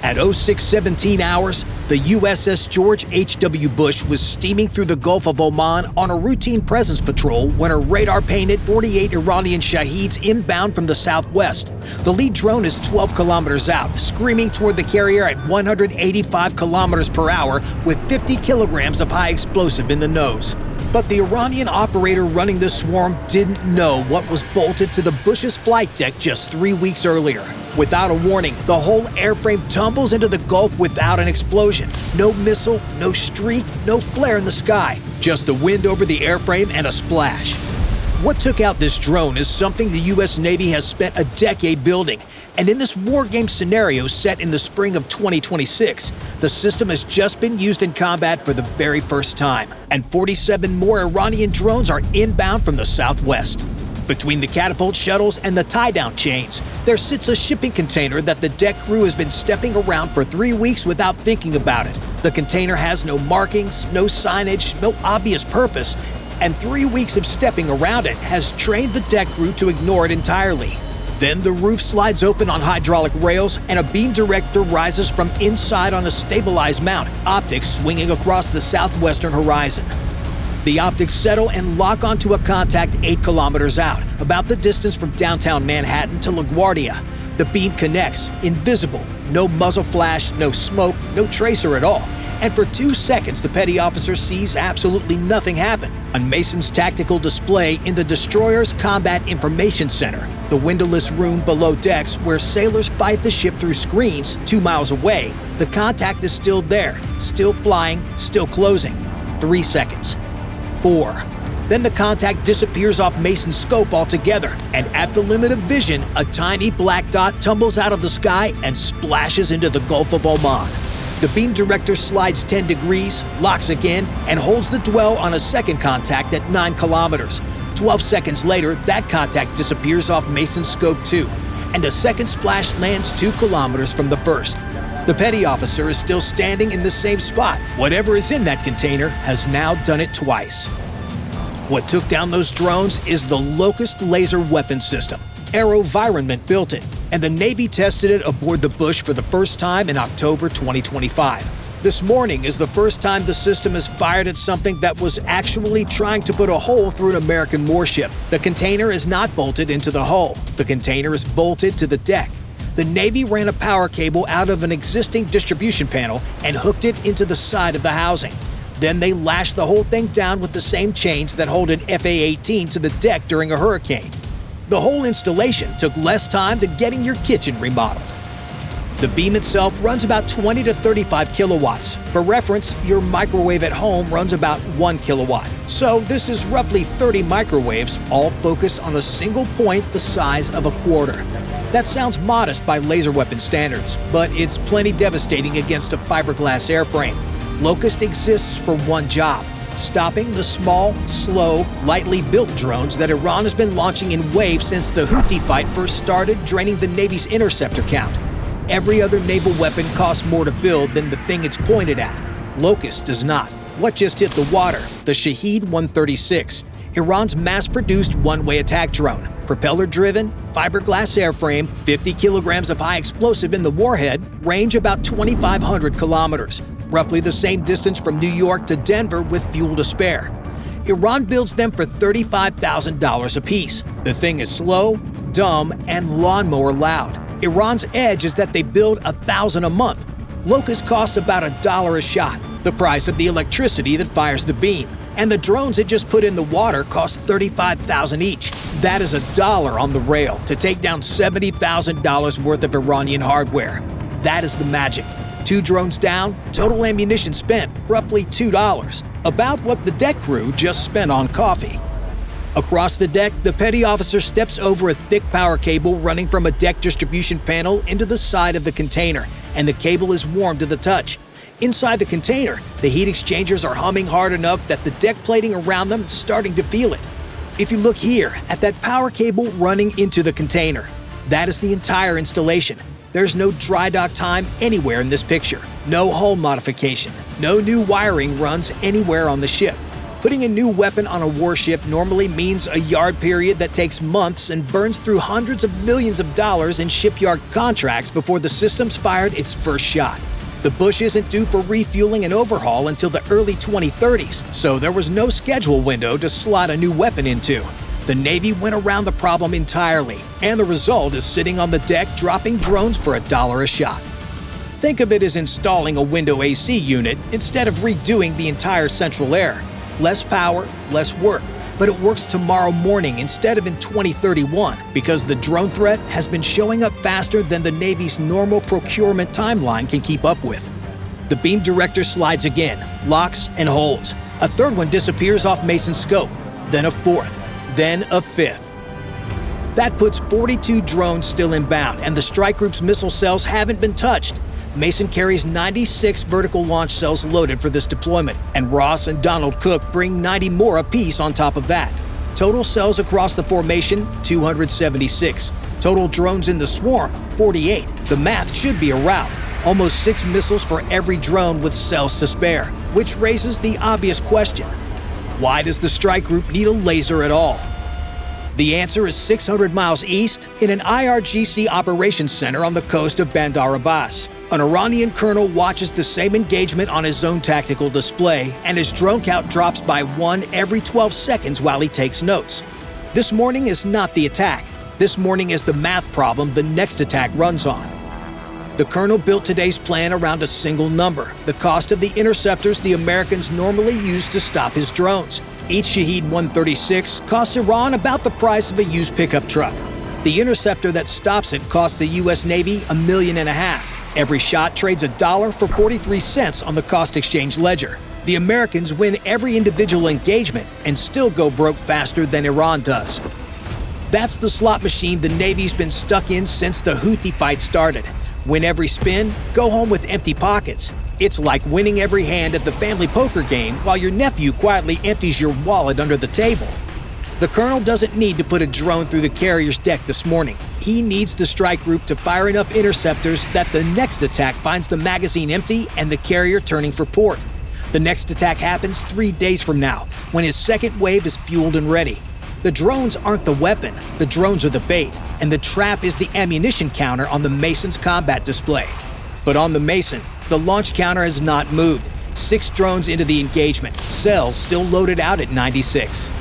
At 0617 hours, the USS George H.W. Bush was steaming through the Gulf of Oman on a routine presence patrol when a radar-painted 48 Iranian Shaheds inbound from the southwest. The lead drone is 12 kilometers out, screaming toward the carrier at 185 kilometers per hour with 50 kilograms of high explosive in the nose. But the Iranian operator running the swarm didn't know what was bolted to the Bush's flight deck just 3 weeks earlier. Without a warning, the whole airframe tumbles into the Gulf without an explosion. No missile, no streak, no flare in the sky. Just the wind over the airframe and a splash. What took out this drone is something the U.S. Navy has spent a decade building. And in this war game scenario set in the spring of 2026, the system has just been used in combat for the very first time. And 47 more Iranian drones are inbound from the southwest. Between the catapult shuttles and the tie-down chains, there sits a shipping container that the deck crew has been stepping around for 3 weeks without thinking about it. The container has no markings, no signage, no obvious purpose, and 3 weeks of stepping around it has trained the deck crew to ignore it entirely. Then the roof slides open on hydraulic rails and a beam director rises from inside on a stabilized mount, optics swinging across the southwestern horizon. The optics settle and lock onto a contact 8 kilometers out, about the distance from downtown Manhattan to LaGuardia. The beam connects, invisible, no muzzle flash, no smoke, no tracer at all. And for 2 seconds, the petty officer sees absolutely nothing happen. On Mason's tactical display in the destroyer's Combat Information Center, the windowless room below decks where sailors fight the ship through screens 2 miles away, the contact is still there, still flying, still closing. 3 seconds. 4. Then the contact disappears off Mason's scope altogether, and at the limit of vision, a tiny black dot tumbles out of the sky and splashes into the Gulf of Oman. The beam director slides 10 degrees, locks again, and holds the dwell on a second contact at 9 kilometers. 12 seconds later, that contact disappears off Mason's scope too, and a second splash lands 2 kilometers from the first. The petty officer is still standing in the same spot. Whatever is in that container has now done it twice. What took down those drones is the Locust laser weapon system. AeroVironment built it, and the Navy tested it aboard the Bush for the first time in October 2025. This morning is the first time the system is fired at something that was actually trying to put a hole through an American warship. The container is not bolted into the hull. The container is bolted to the deck. The Navy ran a power cable out of an existing distribution panel and hooked it into the side of the housing. Then they lashed the whole thing down with the same chains that hold an FA-18 to the deck during a hurricane. The whole installation took less time than getting your kitchen remodeled. The beam itself runs about 20 to 35 kilowatts. For reference, your microwave at home runs about 1 kilowatt. So this is roughly 30 microwaves, all focused on a single point the size of a quarter. That sounds modest by laser weapon standards, but it's plenty devastating against a fiberglass airframe. Locust exists for one job: stopping the small, slow, lightly built drones that Iran has been launching in waves since the Houthi fight first started, draining the Navy's interceptor count. Every other naval weapon costs more to build than the thing it's pointed at. Locust does not. What just hit the water? The Shahed 136, Iran's mass-produced one-way attack drone. Propeller-driven, fiberglass airframe, 50 kilograms of high explosive in the warhead, range about 2,500 kilometers. Roughly the same distance from New York to Denver with fuel to spare. Iran builds them for $35,000 apiece. The thing is slow, dumb, and lawnmower loud. Iran's edge is that they build 1,000 a month. Locust costs about $1 a shot, the price of the electricity that fires the beam. And the drones it just put in the water cost $35,000 each. That is $1 on the rail to take down $70,000 worth of Iranian hardware. That is the magic. 2 drones down, total ammunition spent, roughly $2. About what the deck crew just spent on coffee. Across the deck, the petty officer steps over a thick power cable running from a deck distribution panel into the side of the container, and the cable is warm to the touch. Inside the container, the heat exchangers are humming hard enough that the deck plating around them is starting to feel it. If you look here at that power cable running into the container, that is the entire installation. There's no dry dock time anywhere in this picture, no hull modification, no new wiring runs anywhere on the ship. Putting a new weapon on a warship normally means a yard period that takes months and burns through hundreds of millions of dollars in shipyard contracts before the system's fired its first shot. The Bush isn't due for refueling and overhaul until the early 2030s, so there was no schedule window to slot a new weapon into. The Navy went around the problem entirely, and the result is sitting on the deck dropping drones for $1 a shot. Think of it as installing a window AC unit instead of redoing the entire central air. Less power, less work, but it works tomorrow morning instead of in 2031 because the drone threat has been showing up faster than the Navy's normal procurement timeline can keep up with. The beam director slides again, locks and holds. A third one disappears off Mason's scope, then a fourth, then a fifth. That puts 42 drones still inbound, and the strike group's missile cells haven't been touched. Mason carries 96 vertical launch cells loaded for this deployment, and Ross and Donald Cook bring 90 more apiece on top of that. Total cells across the formation, 276. Total drones in the swarm, 48. The math should be around. Almost 6 missiles for every drone with cells to spare, which raises the obvious question. Why does the strike group need a laser at all? The answer is 600 miles east in an IRGC operations center on the coast of Bandar Abbas. An Iranian colonel watches the same engagement on his own tactical display, and his drone count drops by 1 every 12 seconds while he takes notes. This morning is not the attack. This morning is the math problem the next attack runs on. The colonel built today's plan around a single number, the cost of the interceptors the Americans normally use to stop his drones. Each Shahed 136 costs Iran about the price of a used pickup truck. The interceptor that stops it costs the U.S. Navy $1.5 million. Every shot trades $1 for 43 cents on the cost exchange ledger. The Americans win every individual engagement and still go broke faster than Iran does. That's the slot machine the Navy's been stuck in since the Houthi fight started. Win every spin, go home with empty pockets. It's like winning every hand at the family poker game while your nephew quietly empties your wallet under the table. The colonel doesn't need to put a drone through the carrier's deck this morning. He needs the strike group to fire enough interceptors that the next attack finds the magazine empty and the carrier turning for port. The next attack happens 3 days from now, when his second wave is fueled and ready. The drones aren't the weapon, the drones are the bait, and the trap is the ammunition counter on the Mason's combat display. But on the Mason, the launch counter has not moved. 6 drones into the engagement, cells still loaded out at 96.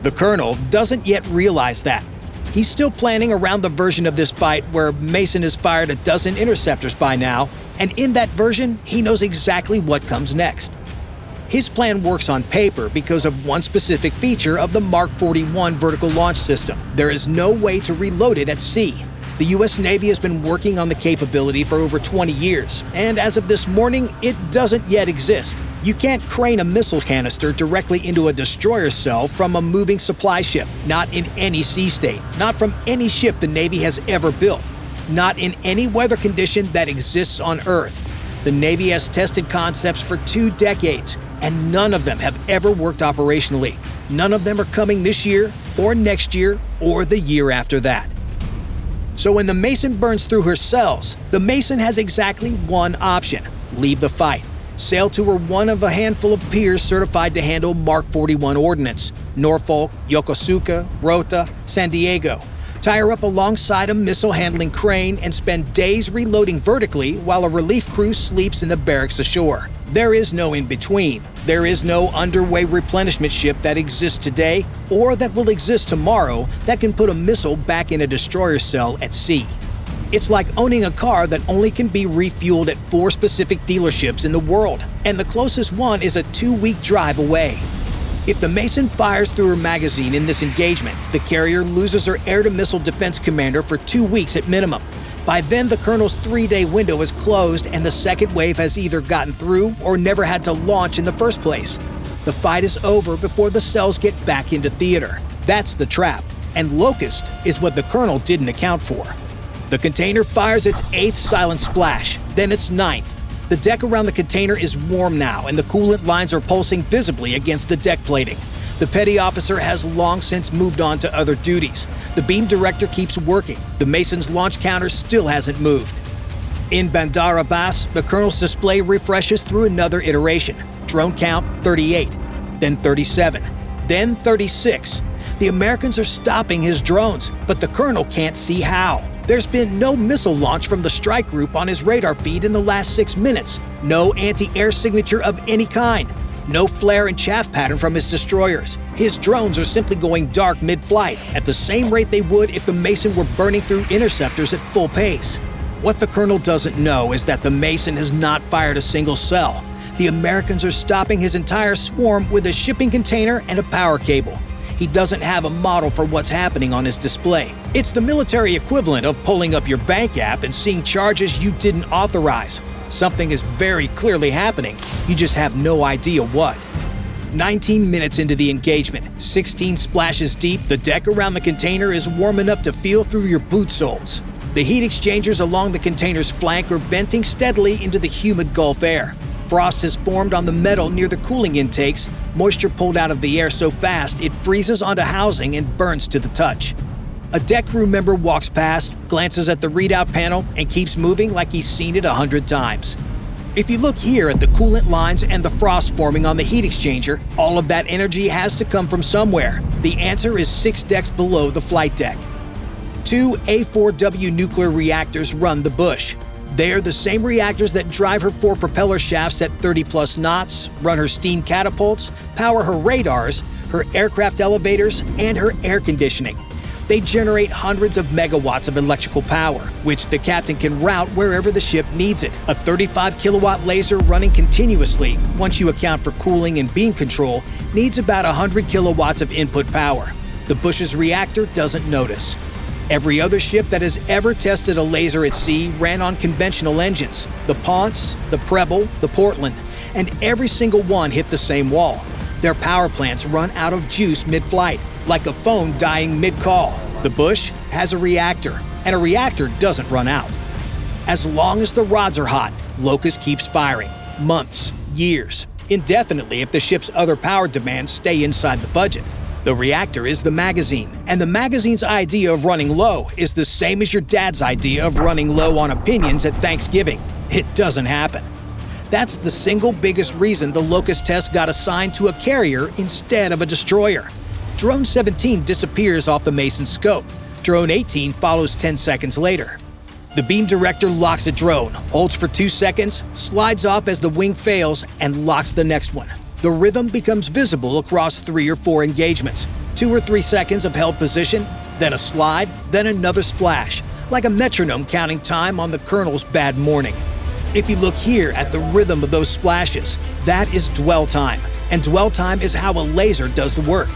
The colonel doesn't yet realize that. He's still planning around the version of this fight where Mason has fired a dozen interceptors by now, and in that version, he knows exactly what comes next. His plan works on paper because of one specific feature of the Mark 41 vertical launch system. There is no way to reload it at sea. The U.S. Navy has been working on the capability for over 20 years, and as of this morning, it doesn't yet exist. You can't crane a missile canister directly into a destroyer cell from a moving supply ship, not in any sea state, not from any ship the Navy has ever built, not in any weather condition that exists on Earth. The Navy has tested concepts for 2 decades, and none of them have ever worked operationally. None of them are coming this year, or next year, or the year after that. So when the Mason burns through her cells, the Mason has exactly one option: leave the fight. Sail to one of a handful of piers certified to handle Mark 41 ordnance: Norfolk, Yokosuka, Rota, San Diego. Tie her up alongside a missile-handling crane and spend days reloading vertically while a relief crew sleeps in the barracks ashore. There is no in-between. There is no underway replenishment ship that exists today or that will exist tomorrow that can put a missile back in a destroyer cell at sea. It's like owning a car that only can be refueled at 4 specific dealerships in the world, and the closest one is a 2-week drive away. If the Mason fires through her magazine in this engagement, the carrier loses her air-to-missile defense commander for 2 weeks at minimum. By then, the colonel's 3-day window is closed and the second wave has either gotten through or never had to launch in the first place. The fight is over before the cells get back into theater. That's the trap, and Locust is what the colonel didn't account for. The container fires its 8th silent splash, then its 9th. The deck around the container is warm now, and the coolant lines are pulsing visibly against the deck plating. The petty officer has long since moved on to other duties. The beam director keeps working. The Mason's launch counter still hasn't moved. In Bandar Abbas, the colonel's display refreshes through another iteration. Drone count 38. then 37, then 36. The Americans are stopping his drones, but the colonel can't see how. There's been no missile launch from the strike group on his radar feed in the last 6 minutes, no anti-air signature of any kind, no flare and chaff pattern from his destroyers. His drones are simply going dark mid-flight at the same rate they would if the Mason were burning through interceptors at full pace. What the colonel doesn't know is that the Mason has not fired a single cell. The Americans are stopping his entire swarm with a shipping container and a power cable. He doesn't have a model for what's happening on his display. It's the military equivalent of pulling up your bank app and seeing charges you didn't authorize. Something is very clearly happening, you just have no idea what. 19 minutes into the engagement, 16 splashes deep, the deck around the container is warm enough to feel through your boot soles. The heat exchangers along the container's flank are venting steadily into the humid Gulf air. Frost has formed on the metal near the cooling intakes, moisture pulled out of the air so fast it freezes onto housing and burns to the touch. A deck crew member walks past, glances at the readout panel, and keeps moving like he's seen it 100 times. If you look here at the coolant lines and the frost forming on the heat exchanger, all of that energy has to come from somewhere. The answer is 6 decks below the flight deck. 2 A4W nuclear reactors run the Bush. They are the same reactors that drive her 4 propeller shafts at 30+ knots, run her steam catapults, power her radars, her aircraft elevators, and her air conditioning. They generate hundreds of megawatts of electrical power, which the captain can route wherever the ship needs it. A 35-kilowatt laser running continuously, once you account for cooling and beam control, needs about 100 kilowatts of input power. The Bush's reactor doesn't notice. Every other ship that has ever tested a laser at sea ran on conventional engines. The Ponce, the Preble, the Portland, and every single one hit the same wall. Their power plants run out of juice mid-flight, like a phone dying mid-call. The Bush has a reactor, and a reactor doesn't run out. As long as the rods are hot, Locust keeps firing. Months, years, indefinitely if the ship's other power demands stay inside the budget. The reactor is the magazine, and the magazine's idea of running low is the same as your dad's idea of running low on opinions at Thanksgiving. It doesn't happen. That's the single biggest reason the Locust test got assigned to a carrier instead of a destroyer. Drone 17 disappears off the Mason's scope. Drone 18 follows 10 seconds later. The beam director locks a drone, holds for 2 seconds, slides off as the wing fails, and locks the next one. The rhythm becomes visible across 3 or 4 engagements. 2 or 3 seconds of held position, then a slide, then another splash, like a metronome counting time on the colonel's bad morning. If you look here at the rhythm of those splashes, that is dwell time, and dwell time is how a laser does the work.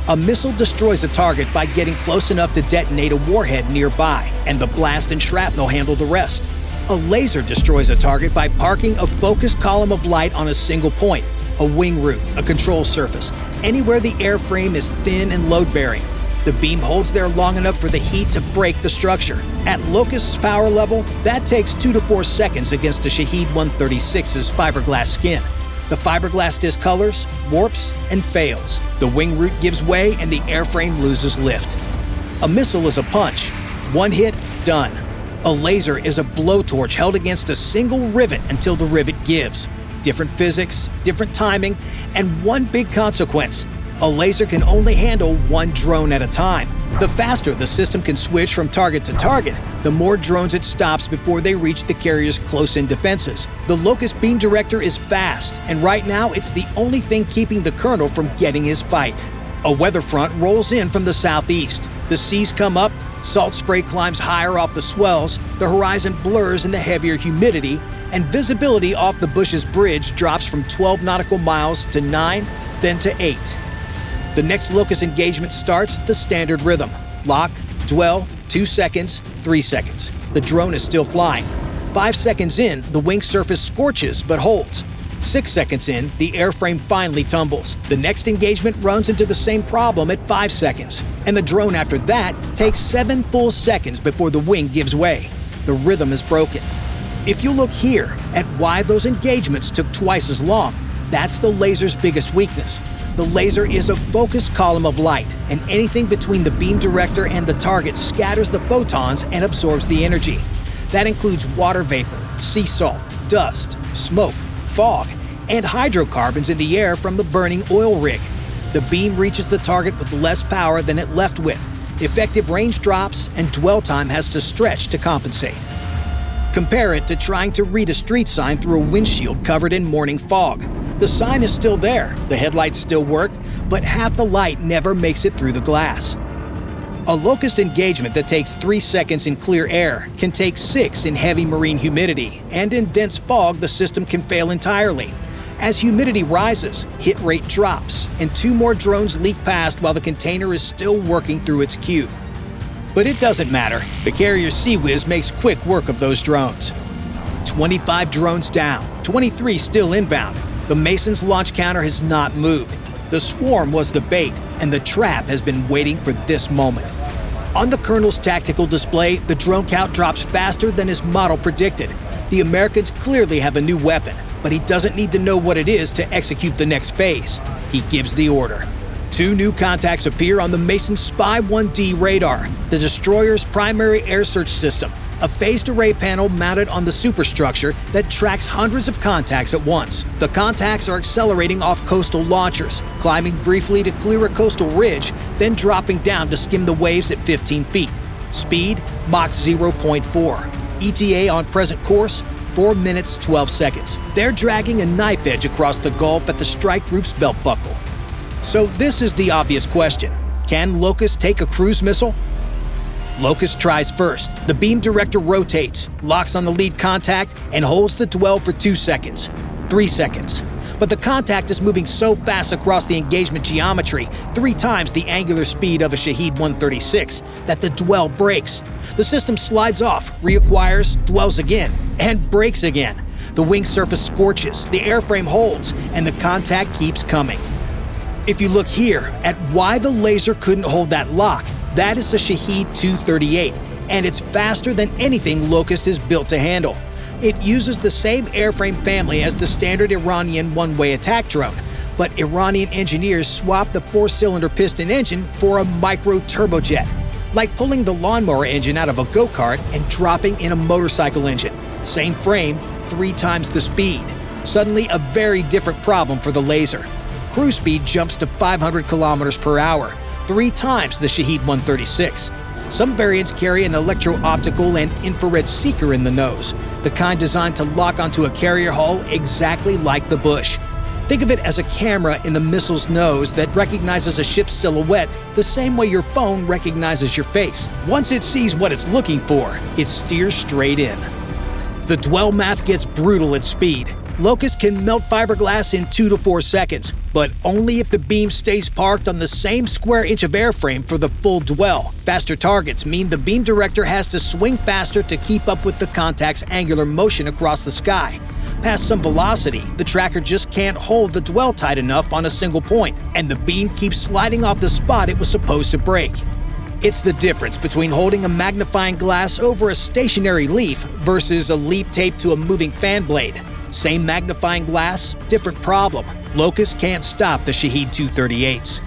A missile destroys a target by getting close enough to detonate a warhead nearby, and the blast and shrapnel handle the rest. A laser destroys a target by parking a focused column of light on a single point, a wing root, a control surface, anywhere the airframe is thin and load-bearing. The beam holds there long enough for the heat to break the structure. At Locust's power level, that takes 2 to 4 seconds against the Shahed 136's fiberglass skin. The fiberglass discolors, warps, and fails. The wing root gives way and the airframe loses lift. A missile is a punch. One hit, done. A laser is a blowtorch held against a single rivet until the rivet gives. Different physics, different timing, and one big consequence. A laser can only handle 1 drone at a time. The faster the system can switch from target to target, the more drones it stops before they reach the carrier's close-in defenses. The Locust beam director is fast, and right now it's the only thing keeping the colonel from getting his fight. A weather front rolls in from the southeast. The seas come up, salt spray climbs higher off the swells, the horizon blurs in the heavier humidity, and visibility off the Bush's bridge drops from 12 nautical miles to 9, then to 8. The next Locust engagement starts the standard rhythm. Lock, dwell, 2 seconds, 3 seconds. The drone is still flying. 5 seconds in, the wing surface scorches but holds. 6 seconds in, the airframe finally tumbles. The next engagement runs into the same problem at 5 seconds. And the drone after that takes 7 full seconds before the wing gives way. The rhythm is broken. If you look here at why those engagements took twice as long, that's the laser's biggest weakness. The laser is a focused column of light, and anything between the beam director and the target scatters the photons and absorbs the energy. That includes water vapor, sea salt, dust, smoke, fog, and hydrocarbons in the air from the burning oil rig. The beam reaches the target with less power than it left with. Effective range drops, and dwell time has to stretch to compensate. Compare it to trying to read a street sign through a windshield covered in morning fog. The sign is still there, the headlights still work, but half the light never makes it through the glass. A Locust engagement that takes 3 seconds in clear air can take 6 in heavy marine humidity, and in dense fog the system can fail entirely. As humidity rises, hit rate drops, and 2 more drones leak past while the container is still working through its queue. But it doesn't matter. The carrier Sea-Whiz makes quick work of those drones. 25 drones down, 23 still inbound. The Mason's launch counter has not moved. The swarm was the bait, and the trap has been waiting for this moment. On the Colonel's tactical display, the drone count drops faster than his model predicted. The Americans clearly have a new weapon, but he doesn't need to know what it is to execute the next phase. He gives the order. 2 new contacts appear on the Mason Spy-1D radar, the destroyer's primary air search system, a phased array panel mounted on the superstructure that tracks hundreds of contacts at once. The contacts are accelerating off coastal launchers, climbing briefly to clear a coastal ridge, then dropping down to skim the waves at 15 feet. Speed, Mach 0.4. ETA on present course, 4 minutes, 12 seconds. They're dragging a knife edge across the Gulf at the strike group's belt buckle. So this is the obvious question. Can Locust take a cruise missile? Locust tries first. The beam director rotates, locks on the lead contact, and holds the dwell for 2 seconds. 3 seconds. But the contact is moving so fast across the engagement geometry, 3 times the angular speed of a Shahed 136, that the dwell breaks. The system slides off, reacquires, dwells again, and breaks again. The wing surface scorches, the airframe holds, and the contact keeps coming. If you look here at why the laser couldn't hold that lock, that is the Shahed 238, and it's faster than anything Locust is built to handle. It uses the same airframe family as the standard Iranian one-way attack drone, but Iranian engineers swapped the 4-cylinder piston engine for a micro-turbojet, like pulling the lawnmower engine out of a go-kart and dropping in a motorcycle engine. Same frame, 3 times the speed. Suddenly a very different problem for the laser. Cruise speed jumps to 500 kilometers per hour, 3 times the Shahed 136. Some variants carry an electro-optical and infrared seeker in the nose, the kind designed to lock onto a carrier hull exactly like the Bush. Think of it as a camera in the missile's nose that recognizes a ship's silhouette the same way your phone recognizes your face. Once it sees what it's looking for, it steers straight in. The dwell math gets brutal at speed. Locust can melt fiberglass in 2 to 4 seconds, but only if the beam stays parked on the same square inch of airframe for the full dwell. Faster targets mean the beam director has to swing faster to keep up with the contact's angular motion across the sky. Past some velocity, the tracker just can't hold the dwell tight enough on a single point, and the beam keeps sliding off the spot it was supposed to break. It's the difference between holding a magnifying glass over a stationary leaf versus a leaf taped to a moving fan blade. Same magnifying glass, different problem. Locust can't stop the Shahed 238s.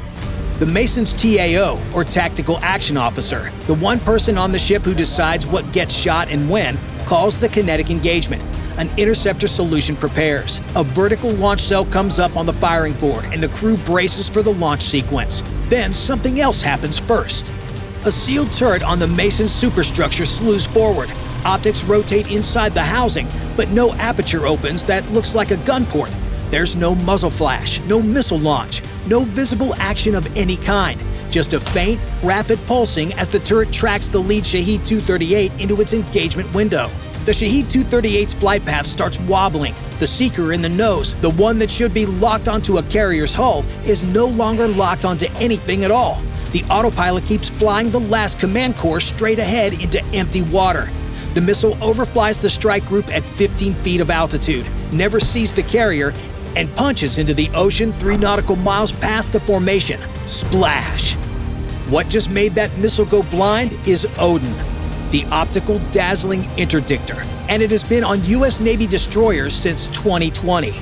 The Mason's TAO, or Tactical Action Officer, the one person on the ship who decides what gets shot and when, calls the kinetic engagement. An interceptor solution prepares. A vertical launch cell comes up on the firing board, and the crew braces for the launch sequence. Then something else happens first. A sealed turret on the Mason's superstructure slews forward. Optics rotate inside the housing, but no aperture opens that looks like a gun port. There's no muzzle flash, no missile launch, no visible action of any kind. Just a faint, rapid pulsing as the turret tracks the lead Shahed 238 into its engagement window. The Shahed 238's flight path starts wobbling. The seeker in the nose, the one that should be locked onto a carrier's hull, is no longer locked onto anything at all. The autopilot keeps flying the last command course straight ahead into empty water. The missile overflies the strike group at 15 feet of altitude, never sees the carrier, and punches into the ocean 3 nautical miles past the formation. Splash! What just made that missile go blind is Odin, the optical dazzling interdictor, and it has been on U.S. Navy destroyers since 2020.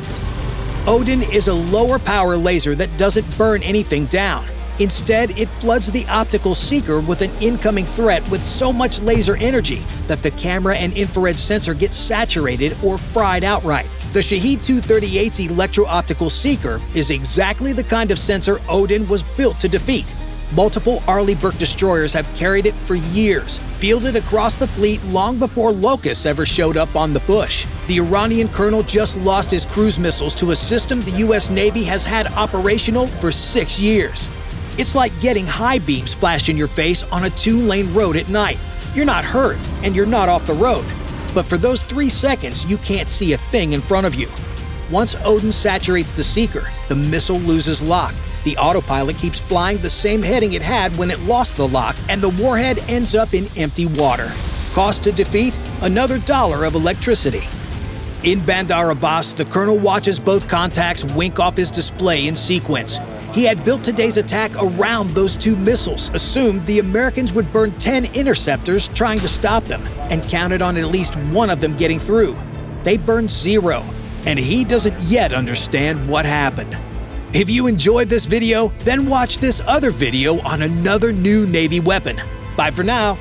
Odin is a lower power laser that doesn't burn anything down. Instead, it floods the optical seeker with an incoming threat with so much laser energy that the camera and infrared sensor get saturated or fried outright. The Shahed 238's electro-optical seeker is exactly the kind of sensor Odin was built to defeat. Multiple Arleigh Burke destroyers have carried it for years, fielded across the fleet long before Locust ever showed up on the Bush. The Iranian colonel just lost his cruise missiles to a system the U.S. Navy has had operational for 6 years. It's like getting high beams flashed in your face on a 2-lane road at night. You're not hurt, and you're not off the road. But for those 3 seconds, you can't see a thing in front of you. Once Odin saturates the seeker, the missile loses lock. The autopilot keeps flying the same heading it had when it lost the lock, and the warhead ends up in empty water. Cost to defeat? Another $1 of electricity. In Bandar Abbas, the colonel watches both contacts wink off his display in sequence. He had built today's attack around those 2 missiles, assumed the Americans would burn 10 interceptors trying to stop them, and counted on at least one of them getting through. They burned 0, and he doesn't yet understand what happened. If you enjoyed this video, then watch this other video on another new Navy weapon. Bye for now.